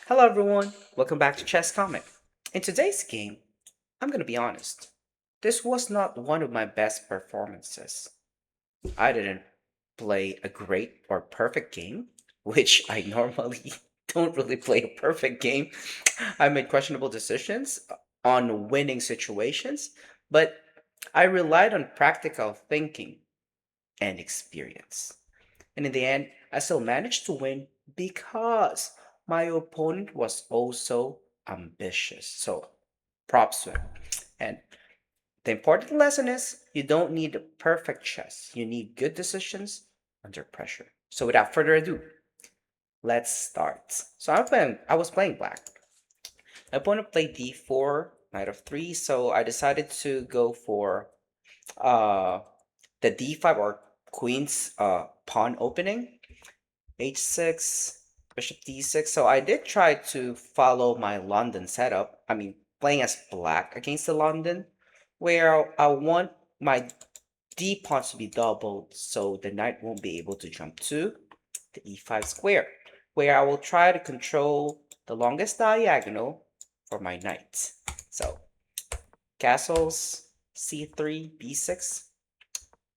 Hello everyone, welcome back to Chess Comic. In today's game, I'm gonna be honest. This was not one of my best performances. I didn't play a great or perfect game, which I normally don't really play a perfect game. I made questionable decisions on winning situations, but I relied on practical thinking and experience. And in the end, I still managed to win because my opponent was also ambitious. So props to him. And the important lesson is you don't need a perfect chess. You need good decisions under pressure. So without further ado, let's start. So I was playing black. My opponent played d4, knight of 3, so I decided to go for uh, the d5 or queen's pawn opening. H6, bishop d6. So I did try to follow my London setup. I mean, playing as black against the London, where I want my d pawns to be doubled so the knight won't be able to jump to the e5 square, where I will try to control the longest diagonal for my knight. So castles, c3, b6,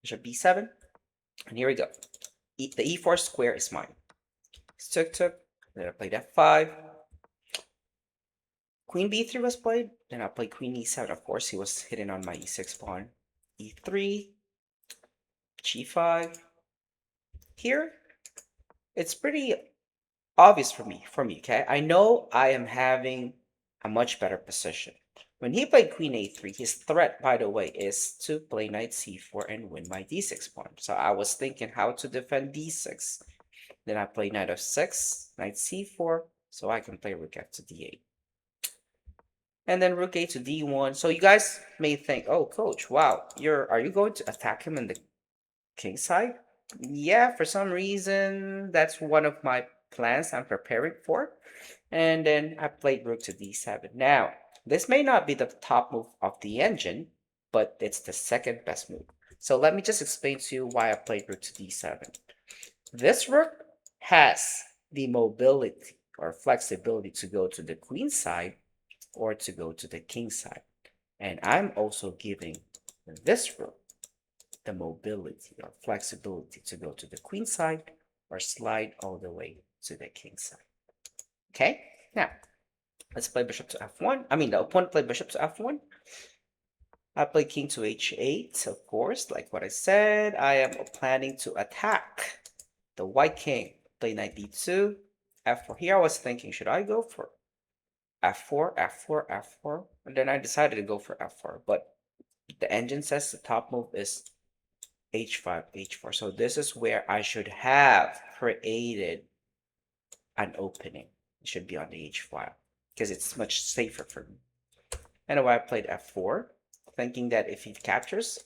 bishop b7, and here we go. The e4 square is mine. Took, then I played f5. Queen b3 was played, then I played queen e7. Of course, he was hidden on my e6 pawn. e3, g5. Here, it's pretty obvious for me, okay? I know I am having a much better position. When he played queen a3, his threat, by the way, is to play knight c4 and win my d6 pawn. So I was thinking how to defend d6. Then I play knight f6, knight c4, so I can play rook f to d8. And then rook a to d1. So you guys may think, oh, coach, wow, are you going to attack him in the king side? Yeah, for some reason, that's one of my plans I'm preparing for. And then I played rook to d7. Now, this may not be the top move of the engine, but it's the second best move. So let me just explain to you why I played rook to d7. This rook has the mobility or flexibility to go to the queen side or to go to the king side. And I'm also giving this rook the mobility or flexibility to go to the queen side or slide all the way to the king side. Okay, now let's play bishop to f1. I mean, the opponent played bishop to f1. I play king to h8, of course, like what I said. I am planning to attack the white king. Play knight d2, f4. Here I was thinking, should I go for f4, f4, f4? And then I decided to go for f4, but the engine says the top move is h5, h4. So this is where I should have created an opening. It should be on the h file because it's much safer for me. Anyway, I played f4, thinking that if he captures,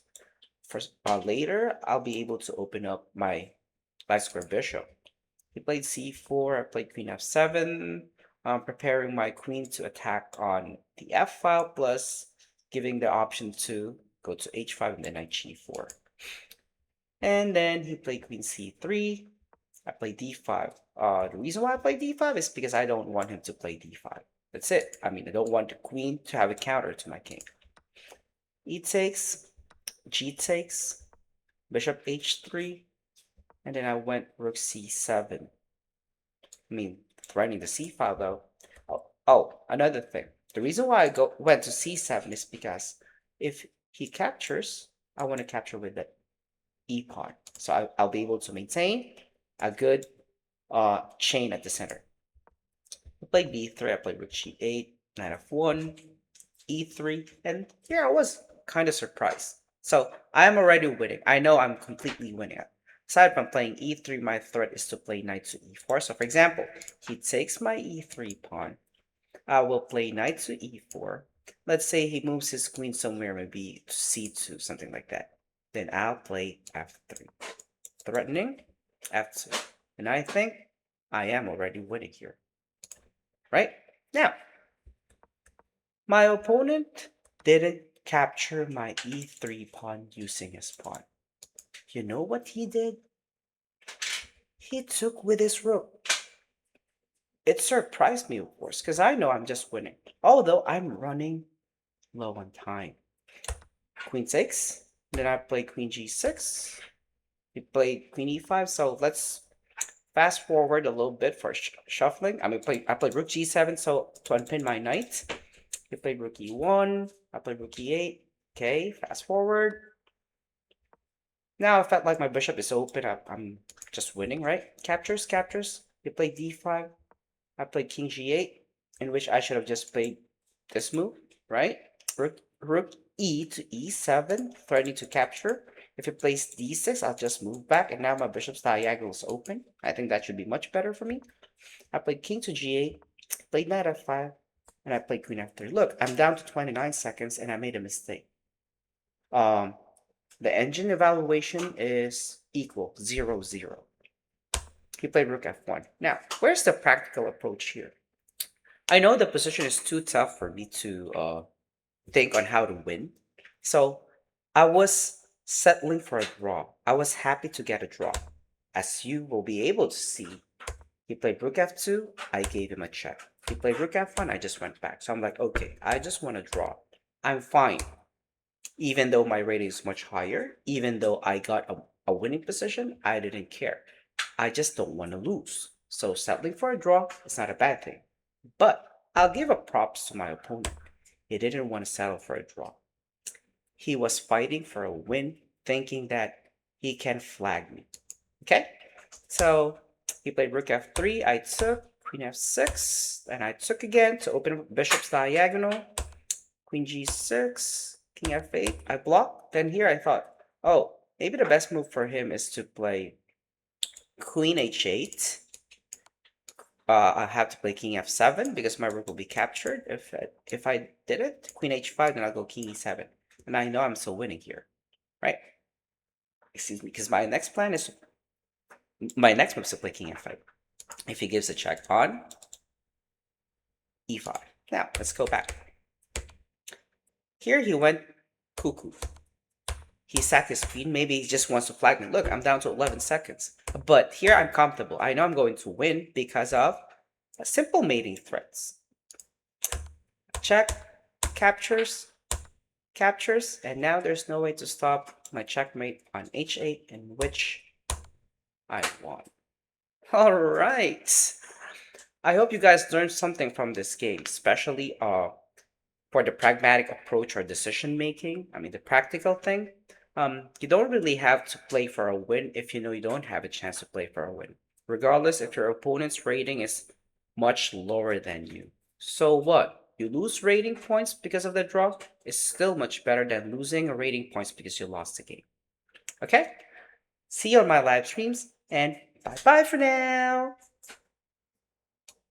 for later, I'll be able to open up my light square bishop. He played c4, I played queen f7, preparing my queen to attack on the f file, plus giving the option to go to h5 and then knight g4. And then he played queen c3. I played d5. The reason why I play d5 is because I don't want him to play d5. That's it. I mean, I don't want the queen to have a counter to my king. E takes, g takes, bishop h3, and then I went rook c7. I mean, threatening the c file though. Another thing. The reason why I went to c7 is because if he captures, I want to capture with the e pawn. So I'll be able to maintain a good chain at the center. I played b3, I played rook g8, knight f1, e3, and here I was kind of surprised. So I am already winning. I know I'm completely winning. Aside from playing e3, my threat is to play knight to e4. So for example, he takes my e3 pawn. I will play knight to e4. Let's say he moves his queen somewhere, maybe to c2, something like that. Then I'll play f3. Threatening f2. And I think I am already winning here. Right? Now, my opponent didn't capture my e3 pawn using his pawn. You know what he did? He took with his rook. it surprised me, of course, because I know I'm just winning. Although I'm running low on time. Queen 6. Then I play Queen G6. He played Queen E5. So let's fast forward a little bit for shuffling. I played Rook G7 so to unpin my knight. He played Rook E1. I played Rook E8. Okay, fast forward. Now I felt like my bishop is open. I'm just winning, right? Captures, captures. He played D5. I played King G8, in which I should have just played this move, right? Rook E to E7, threatening to capture. If he plays D6, I'll just move back, and now my bishop's diagonal is open. I think that should be much better for me. I played King to G8, played Knight F5, and I played Queen F3. Look, I'm down to 29 seconds, and I made a mistake. The engine evaluation is equal 0-0. He played Rook F1. Now, where's the practical approach here? I know the position is too tough for me to think on how to win. So I was settling for a draw. I was happy to get a draw. As you will be able to see, he played Rook F2, I gave him a check. He played Rook F1, I just went back. So I'm like, okay, I just want to draw. I'm fine. Even though my rating is much higher, even though I got a winning position, I didn't care. I just don't want to lose. So settling for a draw is not a bad thing. But I'll give a props to my opponent. He didn't want to settle for a draw. He was fighting for a win, thinking that he can flag me. Okay? So he played Rook F3, I took, Queen F6, and I took again to open Bishop's diagonal. Queen G6, King F8, I blocked. Then here I thought, oh, maybe the best move for him is to play Queen H8. I have to play King F7 because my rook will be captured. If I did it, Queen H5, then I'll go King E7. And I know I'm still winning here, right? Excuse me, because my next move is to play King F5. If he gives a check on E5. Now, let's go back. Here he went cuckoo. He sacked his queen. Maybe he just wants to flag me. Look, I'm down to 11 seconds. But here I'm comfortable. I know I'm going to win because of simple mating threats. Check, captures, captures, and now there's no way to stop my checkmate on H8, in which I won. All right. I hope you guys learned something from this game, especially for the pragmatic approach or decision making. I mean, the practical thing. You don't really have to play for a win if you know you don't have a chance to play for a win, regardless if your opponent's rating is much lower than you. So what? You lose rating points because of the draw is still much better than losing rating points because you lost the game. Okay? See you on my live streams, and bye-bye for now!